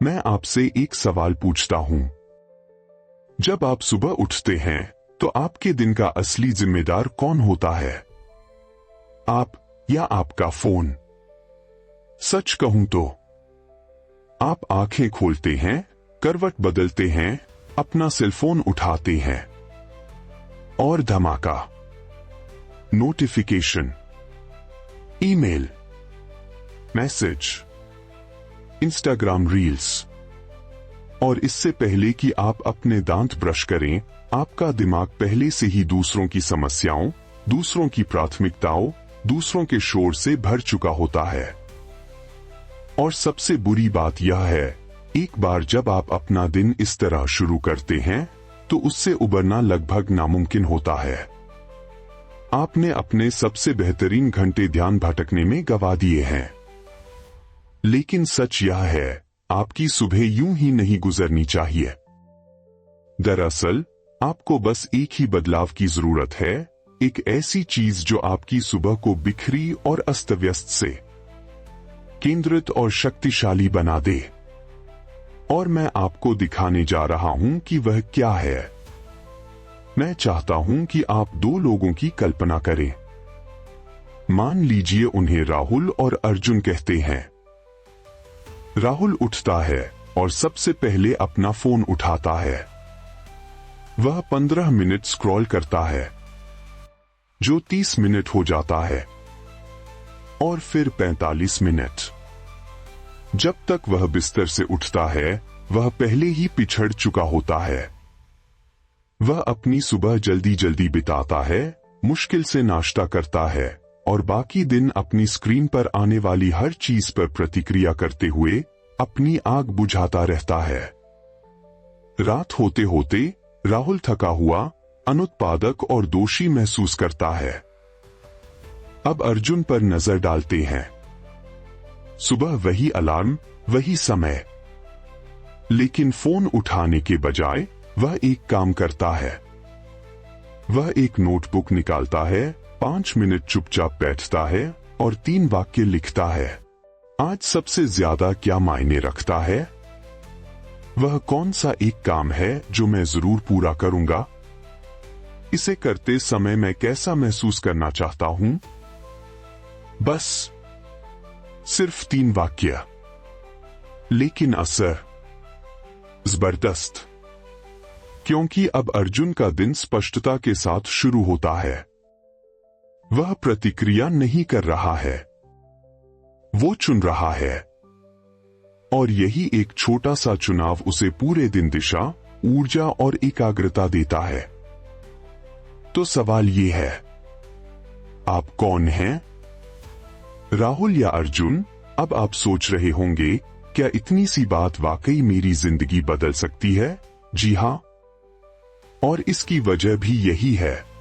मैं आपसे एक सवाल पूछता हूं। जब आप सुबह उठते हैं तो आपके दिन का असली जिम्मेदार कौन होता है? आप या आपका फोन? सच कहूं तो आप आंखें खोलते हैं, करवट बदलते हैं, अपना सेलफोन उठाते हैं और धमाका, notification, email, message, Instagram reels. और इससे पहले कि आप अपने दांत ब्रश करें, आपका दिमाग पहले से ही दूसरों की समस्याओं, दूसरों की प्राथमिकताओं, दूसरों के शोर से भर चुका होता है। और सबसे बुरी बात यह है, एक बार जब आप अपना दिन इस तरह शुरू करते हैं तो उससे उबरना लगभग नामुमकिन होता है। आपने अपने सबसे बेहतरीन घंटे ध्यान भटकने में गवा दिए हैं। लेकिन सच यह है, आपकी सुबह यूं ही नहीं गुजरनी चाहिए। दरअसल आपको बस एक ही बदलाव की जरूरत है, एक ऐसी चीज जो आपकी सुबह को बिखरी और अस्त-व्यस्त से केंद्रित और शक्तिशाली बना दे। और मैं आपको दिखाने जा रहा हूं कि वह क्या है। मैं चाहता हूं कि आप दो लोगों की कल्पना करें। मान लीजिए उन्हें राहुल और अर्जुन कहते हैं। राहुल उठता है और सबसे पहले अपना फोन उठाता है। वह 15 मिनट स्क्रॉल करता है, जो 30 मिनट हो जाता है, और फिर 45 मिनट। जब तक वह बिस्तर से उठता है, वह पहले ही पिछड़ चुका होता है। वह अपनी सुबह जल्दी जल्दी बिताता है, मुश्किल से नाश्ता करता है और बाकी दिन अपनी स्क्रीन पर आने वाली हर चीज पर प्रतिक्रिया करते हुए अपनी आग बुझाता रहता है। रात होते होते राहुल थका हुआ, अनुत्पादक और दोषी महसूस करता है। अब अर्जुन पर नजर डालते हैं। सुबह वही अलार्म, वही समय, लेकिन फोन उठाने के बजाय वह एक काम करता है। वह एक नोटबुक निकालता है, 5 मिनट चुपचाप बैठता है और 3 वाक्य लिखता है। आज सबसे ज्यादा क्या मायने रखता है? वह कौन सा एक काम है जो मैं जरूर पूरा करूंगा? इसे करते समय मैं कैसा महसूस करना चाहता हूं? बस सिर्फ 3 वाक्य, लेकिन असर जबरदस्त। क्योंकि अब अर्जुन का दिन स्पष्टता के साथ शुरू होता है। वह प्रतिक्रिया नहीं कर रहा है, वो चुन रहा है। और यही एक छोटा सा चुनाव उसे पूरे दिन दिशा, ऊर्जा और एकाग्रता देता है। तो सवाल ये है, आप कौन हैं? राहुल या अर्जुन? अब आप सोच रहे होंगे, क्या इतनी सी बात वाकई मेरी जिंदगी बदल सकती है? जी हां, और इसकी वजह भी यही है।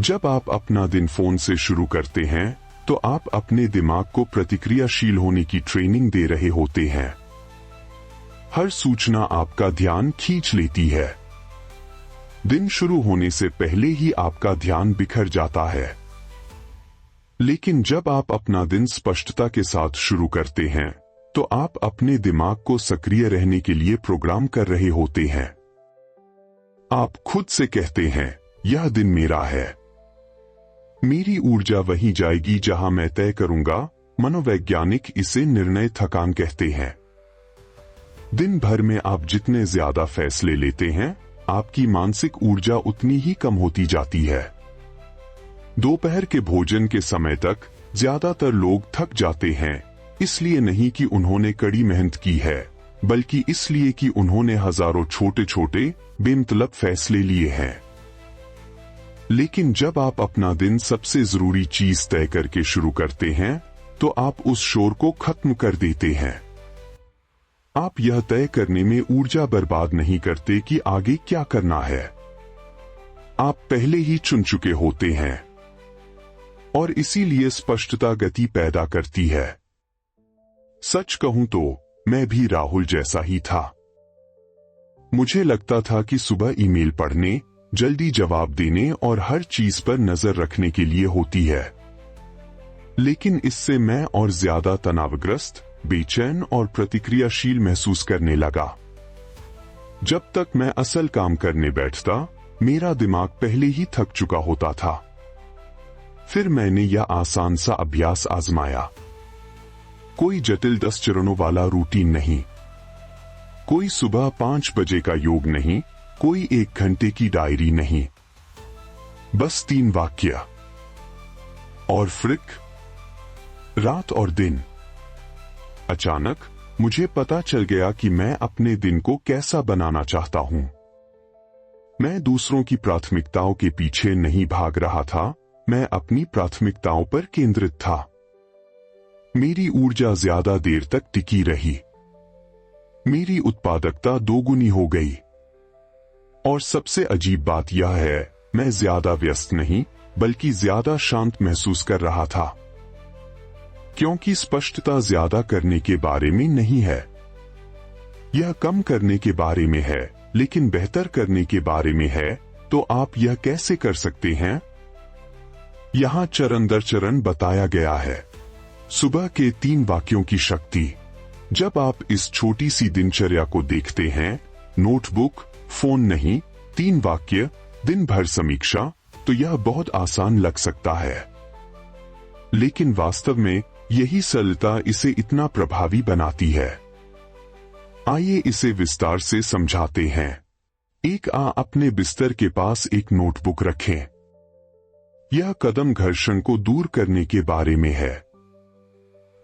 जब आप अपना दिन फोन से शुरू करते हैं तो आप अपने दिमाग को प्रतिक्रियाशील होने की ट्रेनिंग दे रहे होते हैं। हर सूचना आपका ध्यान खींच लेती है। दिन शुरू होने से पहले ही आपका ध्यान बिखर जाता है। लेकिन जब आप अपना दिन स्पष्टता के साथ शुरू करते हैं तो आप अपने दिमाग को सक्रिय रहने के लिए प्रोग्राम कर रहे होते हैं। आप खुद से कहते हैं, यह दिन मेरा है। मेरी ऊर्जा वहीं जाएगी जहां मैं तय करूंगा। मनोवैज्ञानिक इसे निर्णय थकान कहते हैं। दिन भर में आप जितने ज्यादा फैसले लेते हैं, आपकी मानसिक ऊर्जा उतनी ही कम होती जाती है। दोपहर के भोजन के समय तक ज्यादातर लोग थक जाते हैं, इसलिए नहीं कि उन्होंने कड़ी मेहनत की है, बल्कि इसलिए कि उन्होंने हजारों छोटे छोटे बेमतलब फैसले लिए हैं। लेकिन जब आप अपना दिन सबसे जरूरी चीज तय करके शुरू करते हैं तो आप उस शोर को खत्म कर देते हैं। आप यह तय करने में ऊर्जा बर्बाद नहीं करते कि आगे क्या करना है। आप पहले ही चुन चुके होते हैं और इसीलिए स्पष्टता गति पैदा करती है। सच कहूं तो मैं भी राहुल जैसा ही था। मुझे लगता था कि सुबह ईमेल पढ़ने, जल्दी जवाब देने और हर चीज पर नजर रखने के लिए होती है। लेकिन इससे मैं और ज्यादा तनावग्रस्त, बेचैन और प्रतिक्रियाशील महसूस करने लगा। जब तक मैं असल काम करने बैठता, मेरा दिमाग पहले ही थक चुका होता था। फिर मैंने यह आसान सा अभ्यास आजमाया। कोई जटिल 10 चरणों वाला रूटीन नहीं, कोई सुबह 5 बजे का योग नहीं, कोई 1 घंटे की डायरी नहीं, बस 3 वाक्य और फ्रिक, रात और दिन। अचानक मुझे पता चल गया कि मैं अपने दिन को कैसा बनाना चाहता हूं। मैं दूसरों की प्राथमिकताओं के पीछे नहीं भाग रहा था, मैं अपनी प्राथमिकताओं पर केंद्रित था। मेरी ऊर्जा ज्यादा देर तक टिकी रही, मेरी उत्पादकता दोगुनी हो गई। और सबसे अजीब बात यह है, मैं ज्यादा व्यस्त नहीं बल्कि ज्यादा शांत महसूस कर रहा था। क्योंकि स्पष्टता ज्यादा करने के बारे में नहीं है, यह कम करने के बारे में है, लेकिन बेहतर करने के बारे में है। तो आप यह कैसे कर सकते हैं? यहां चरण दर चरण बताया गया है। सुबह के 3 वाक्यों की शक्ति। जब आप इस छोटी सी दिनचर्या को देखते हैं, नोटबुक, फोन नहीं, 3 वाक्य, दिन भर समीक्षा, तो यह बहुत आसान लग सकता है। लेकिन वास्तव में यही सरलता इसे इतना प्रभावी बनाती है। आइए इसे विस्तार से समझाते हैं। अपने बिस्तर के पास एक नोटबुक रखें। यह कदम घर्षण को दूर करने के बारे में है।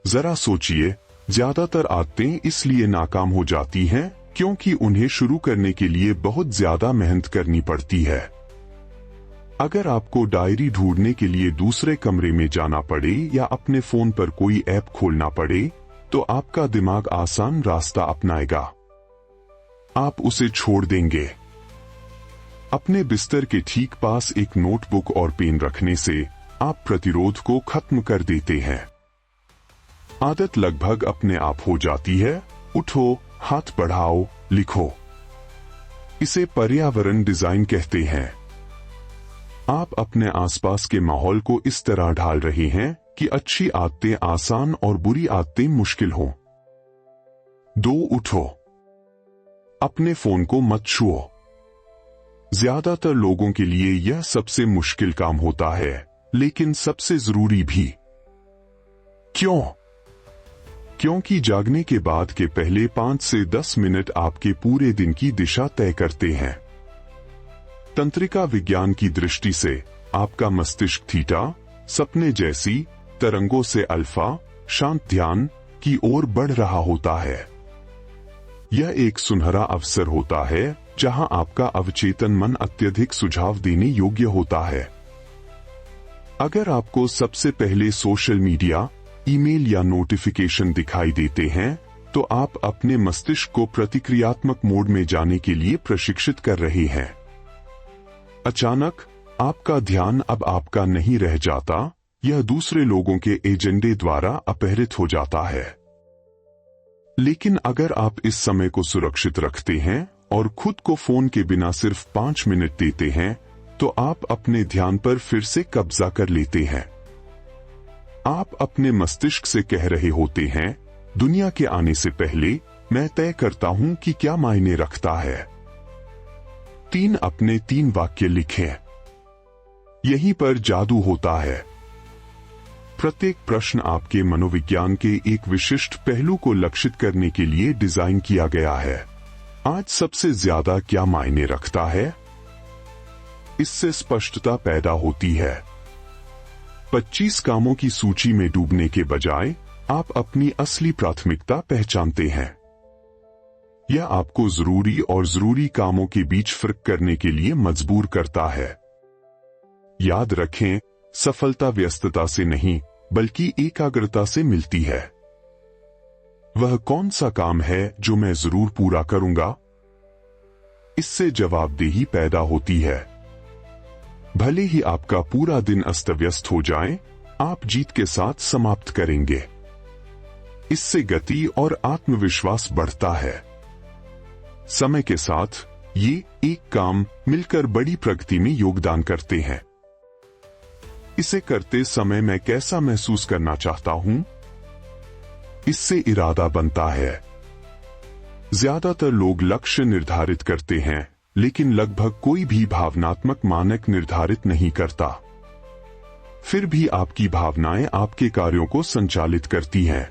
जरा सोचिए, ज्यादातर आदतें इसलिए नाकाम हो जाती हैं क्योंकि उन्हें शुरू करने के लिए बहुत ज्यादा मेहनत करनी पड़ती है। अगर आपको डायरी ढूंढने के लिए दूसरे कमरे में जाना पड़े या अपने फोन पर कोई ऐप खोलना पड़े, तो आपका दिमाग आसान रास्ता अपनाएगा। आप उसे छोड़ देंगे। अपने बिस्तर के ठीक पास एक नोटबुक और पेन रखने से आप प्रतिरोध को खत्म कर देते हैं। आदत लगभग अपने आप हो जाती है। उठो, हाथ बढ़ाओ, लिखो। इसे पर्यावरण डिजाइन कहते हैं। आप अपने आसपास के माहौल को इस तरह ढाल रहे हैं कि अच्छी आदतें आसान और बुरी आदतें मुश्किल हों। 2 उठो। अपने फोन को मत छुओ। ज्यादातर लोगों के लिए यह सबसे मुश्किल काम होता है, लेकिन सबसे जरूरी भी। क्यों? क्योंकि जागने के बाद के पहले 5 से 10 मिनट आपके पूरे दिन की दिशा तय करते हैं। तंत्रिका विज्ञान की दृष्टि से आपका मस्तिष्क थीटा, सपने जैसी तरंगों से अल्फा, शांत ध्यान की ओर बढ़ रहा होता है। यह एक सुनहरा अवसर होता है जहां आपका अवचेतन मन अत्यधिक सुझाव देने योग्य होता है। अगर आपको सबसे पहले सोशल मीडिया, ईमेल या नोटिफिकेशन दिखाई देते हैं, तो आप अपने मस्तिष्क को प्रतिक्रियात्मक मोड में जाने के लिए प्रशिक्षित कर रहे हैं। अचानक आपका ध्यान अब आपका नहीं रह जाता, यह दूसरे लोगों के एजेंडे द्वारा अपहरित हो जाता है। लेकिन अगर आप इस समय को सुरक्षित रखते हैं और खुद को फोन के बिना सिर्फ 5 मिनट देते हैं, तो आप अपने ध्यान पर फिर से कब्जा कर लेते हैं। आप अपने मस्तिष्क से कह रहे होते हैं, दुनिया के आने से पहले मैं तय करता हूं कि क्या मायने रखता है। 3 अपने 3 वाक्य लिखें। यहीं पर जादू होता है। प्रत्येक प्रश्न आपके मनोविज्ञान के एक विशिष्ट पहलू को लक्षित करने के लिए डिजाइन किया गया है। आज सबसे ज्यादा क्या मायने रखता है? इससे स्पष्टता पैदा होती है। 25 कामों की सूची में डूबने के बजाय आप अपनी असली प्राथमिकता पहचानते हैं। यह आपको जरूरी और जरूरी कामों के बीच फर्क करने के लिए मजबूर करता है। याद रखें, सफलता व्यस्तता से नहीं बल्कि एकाग्रता से मिलती है। वह कौन सा काम है जो मैं जरूर पूरा करूंगा? इससे जवाबदेही पैदा होती है। भले ही आपका पूरा दिन अस्त व्यस्त हो जाए, आप जीत के साथ समाप्त करेंगे। इससे गति और आत्मविश्वास बढ़ता है। समय के साथ ये एक काम मिलकर बड़ी प्रगति में योगदान करते हैं। इसे करते समय मैं कैसा महसूस करना चाहता हूं? इससे इरादा बनता है। ज्यादातर लोग लक्ष्य निर्धारित करते हैं, लेकिन लगभग कोई भी भावनात्मक मानक निर्धारित नहीं करता। फिर भी आपकी भावनाएं आपके कार्यों को संचालित करती हैं।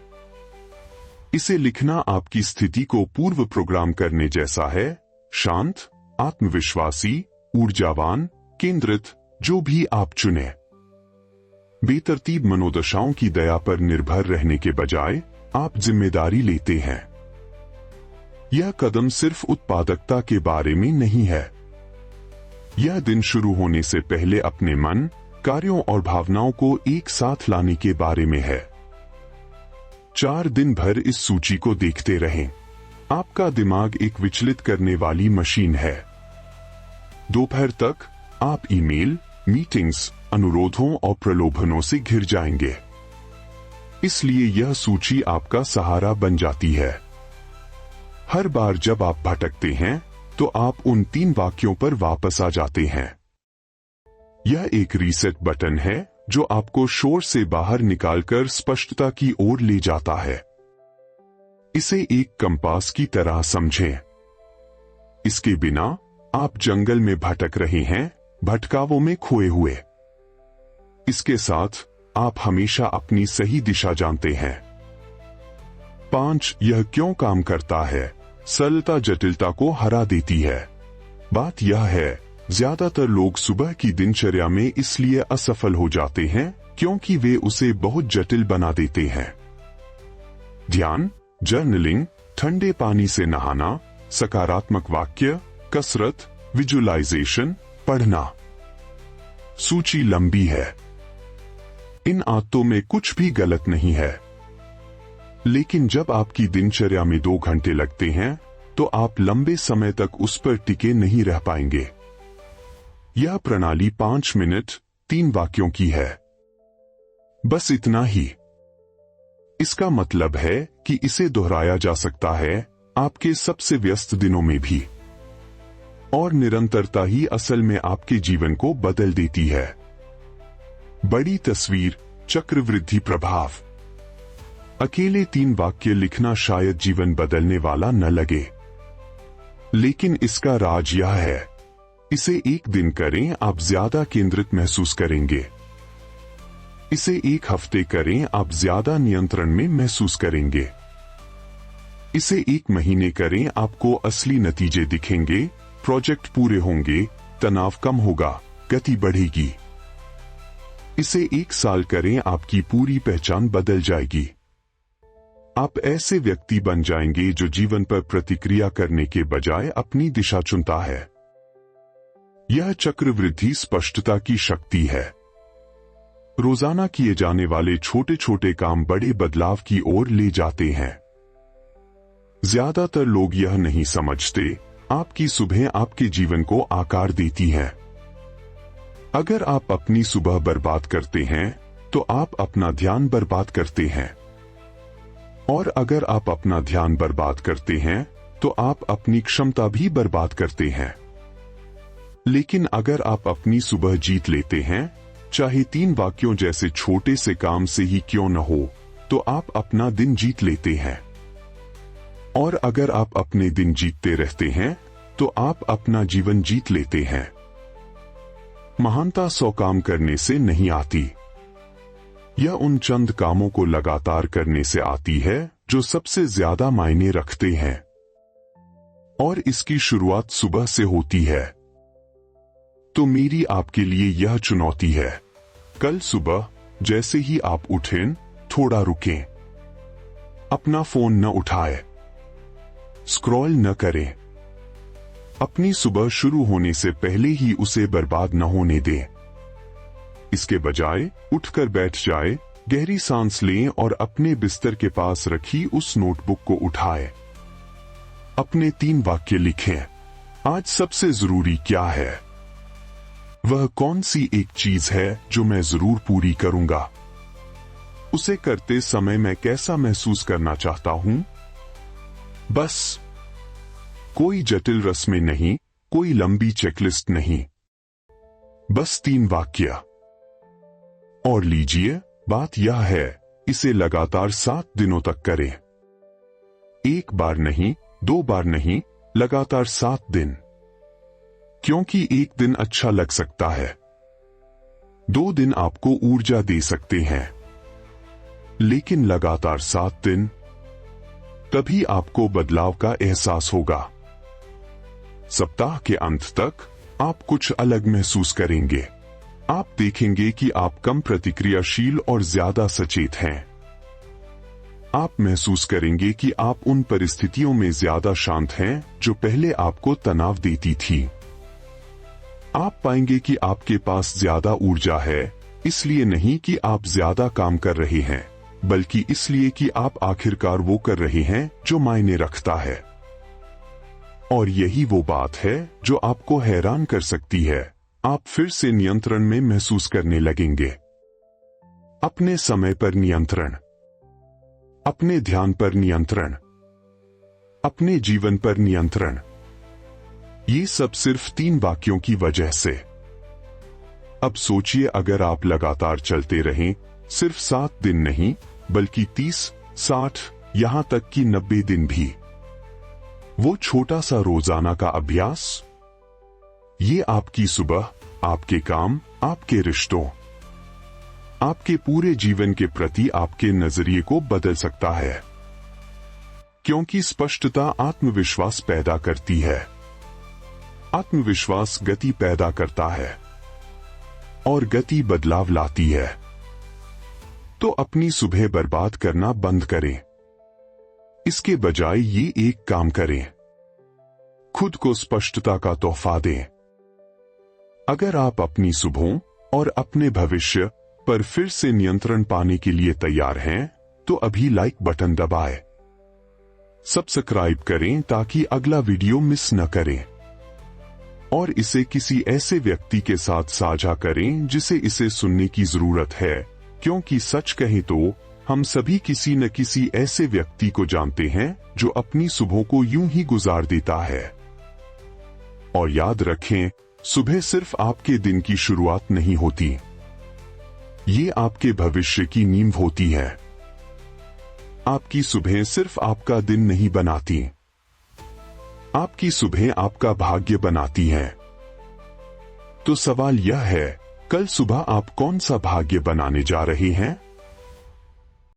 इसे लिखना आपकी स्थिति को पूर्व प्रोग्राम करने जैसा है। शांत, आत्मविश्वासी, ऊर्जावान, केंद्रित, जो भी आप चुने। बेतरतीब मनोदशाओं की दया पर निर्भर रहने के बजाय आप जिम्मेदारी लेते हैं। यह कदम सिर्फ उत्पादकता के बारे में नहीं है। यह दिन शुरू होने से पहले अपने मन, कार्यों और भावनाओं को एक साथ लाने के बारे में है। 4 दिन भर इस सूची को देखते रहें। आपका दिमाग एक विचलित करने वाली मशीन है। दोपहर तक आप ईमेल, मीटिंग्स, अनुरोधों और प्रलोभनों से घिर जाएंगे। इसलिए यह सूची आपका सहारा बन जाती है। हर बार जब आप भटकते हैं, तो आप उन 3 वाक्यों पर वापस आ जाते हैं। यह एक रीसेट बटन है जो आपको शोर से बाहर निकालकर स्पष्टता की ओर ले जाता है। इसे एक कंपास की तरह समझें। इसके बिना आप जंगल में भटक रहे हैं, भटकावों में खोए हुए। इसके साथ आप हमेशा अपनी सही दिशा जानते हैं। 5 यह क्यों काम करता है? सरलता जटिलता को हरा देती है। बात यह है, ज्यादातर लोग सुबह की दिनचर्या में इसलिए असफल हो जाते हैं क्योंकि वे उसे बहुत जटिल बना देते हैं। ध्यान, जर्नलिंग, ठंडे पानी से नहाना, सकारात्मक वाक्य, कसरत, विजुअलाइजेशन, पढ़ना। सूची लंबी है। इन आदतों में कुछ भी गलत नहीं है, लेकिन जब आपकी दिनचर्या में 2 घंटे लगते हैं, तो आप लंबे समय तक उस पर टिके नहीं रह पाएंगे। यह प्रणाली 5 मिनट, 3 वाक्यों की है। बस इतना ही। इसका मतलब है कि इसे दोहराया जा सकता है आपके सबसे व्यस्त दिनों में भी। और निरंतरता ही असल में आपके जीवन को बदल देती है। बड़ी तस्वीर, चक्रवृद्धि प्रभाव। अकेले 3 वाक्य लिखना शायद जीवन बदलने वाला न लगे, लेकिन इसका राज यह है, इसे एक दिन करें, आप ज्यादा केंद्रित महसूस करेंगे। इसे 1 हफ्ते करें, आप ज्यादा नियंत्रण में महसूस करेंगे। इसे 1 महीने करें, आपको असली नतीजे दिखेंगे, प्रोजेक्ट पूरे होंगे, तनाव कम होगा, गति बढ़ेगी। इसे 1 साल करें, आपकी पूरी पहचान बदल जाएगी। आप ऐसे व्यक्ति बन जाएंगे जो जीवन पर प्रतिक्रिया करने के बजाय अपनी दिशा चुनता है। यह चक्रवृद्धि स्पष्टता की शक्ति है। रोजाना किए जाने वाले छोटे छोटे काम बड़े बदलाव की ओर ले जाते हैं। ज्यादातर लोग यह नहीं समझते, आपकी सुबह आपके जीवन को आकार देती है। अगर आप अपनी सुबह बर्बाद करते हैं, तो आप अपना ध्यान बर्बाद करते हैं। और अगर आप अपना ध्यान बर्बाद करते हैं, तो आप अपनी क्षमता भी बर्बाद करते हैं। लेकिन अगर आप अपनी सुबह जीत लेते हैं, चाहे 3 वाक्यों जैसे छोटे से काम से ही क्यों न हो, तो आप अपना दिन जीत लेते हैं। और अगर आप अपने दिन जीतते रहते हैं, तो आप अपना जीवन जीत लेते हैं। महानता 100 काम करने से नहीं आती। यह उन चंद कामों को लगातार करने से आती है जो सबसे ज्यादा मायने रखते हैं। और इसकी शुरुआत सुबह से होती है। तो मेरी आपके लिए यह चुनौती है, कल सुबह जैसे ही आप उठें, थोड़ा रुकें। अपना फोन न उठाएं, स्क्रॉल न करें। अपनी सुबह शुरू होने से पहले ही उसे बर्बाद न होने दें। इसके बजाय उठकर बैठ जाए, गहरी सांस लें और अपने बिस्तर के पास रखी उस नोटबुक को उठाएं। अपने 3 वाक्य लिखें। आज सबसे जरूरी क्या है? वह कौन सी एक चीज है जो मैं जरूर पूरी करूंगा? उसे करते समय मैं कैसा महसूस करना चाहता हूं? बस। कोई जटिल रस्में नहीं, कोई लंबी चेकलिस्ट नहीं, बस 3 वाक्य। और लीजिए, बात यह है, इसे लगातार 7 दिनों तक करें। एक बार नहीं, 2 बार नहीं, लगातार 7 दिन। क्योंकि एक दिन अच्छा लग सकता है, 2 दिन आपको ऊर्जा दे सकते हैं, लेकिन लगातार 7 दिन, तभी आपको बदलाव का एहसास होगा। सप्ताह के अंत तक आप कुछ अलग महसूस करेंगे। आप देखेंगे कि आप कम प्रतिक्रियाशील और ज्यादा सचेत हैं। आप महसूस करेंगे कि आप उन परिस्थितियों में ज्यादा शांत हैं जो पहले आपको तनाव देती थी। आप पाएंगे कि आपके पास ज्यादा ऊर्जा है, इसलिए नहीं कि आप ज्यादा काम कर रहे हैं, बल्कि इसलिए कि आप आखिरकार वो कर रहे हैं जो मायने रखता है। और यही वो बात है जो आपको हैरान कर सकती है। आप फिर से नियंत्रण में महसूस करने लगेंगे। अपने समय पर नियंत्रण, अपने ध्यान पर नियंत्रण, अपने जीवन पर नियंत्रण। ये सब सिर्फ 3 वाक्यों की वजह से। अब सोचिए, अगर आप लगातार चलते रहें, सिर्फ 7 दिन नहीं, बल्कि 30, 60, यहां तक कि 90 दिन भी। वो छोटा सा रोजाना का अभ्यास, ये आपकी सुबह, आपके काम, आपके रिश्तों, आपके पूरे जीवन के प्रति आपके नजरिए को बदल सकता है। क्योंकि स्पष्टता आत्मविश्वास पैदा करती है। आत्मविश्वास गति पैदा करता है और गति बदलाव लाती है। तो अपनी सुबह बर्बाद करना बंद करें। इसके बजाय ये एक काम करें, खुद को स्पष्टता का तोहफा दें। अगर आप अपनी सुबहों और अपने भविष्य पर फिर से नियंत्रण पाने के लिए तैयार हैं, तो अभी लाइक बटन दबाएं, सब्सक्राइब करें ताकि अगला वीडियो मिस न करें, और इसे किसी ऐसे व्यक्ति के साथ साझा करें जिसे इसे सुनने की जरूरत है। क्योंकि सच कहें तो हम सभी किसी न किसी ऐसे व्यक्ति को जानते हैं जो अपनी सुबह को यूं ही गुजार देता है। और याद रखें, सुबह सिर्फ आपके दिन की शुरुआत नहीं होती, ये आपके भविष्य की नींव होती है। आपकी सुबह सिर्फ आपका दिन नहीं बनाती, आपकी सुबह आपका भाग्य बनाती है। तो सवाल यह है, कल सुबह आप कौन सा भाग्य बनाने जा रहे हैं?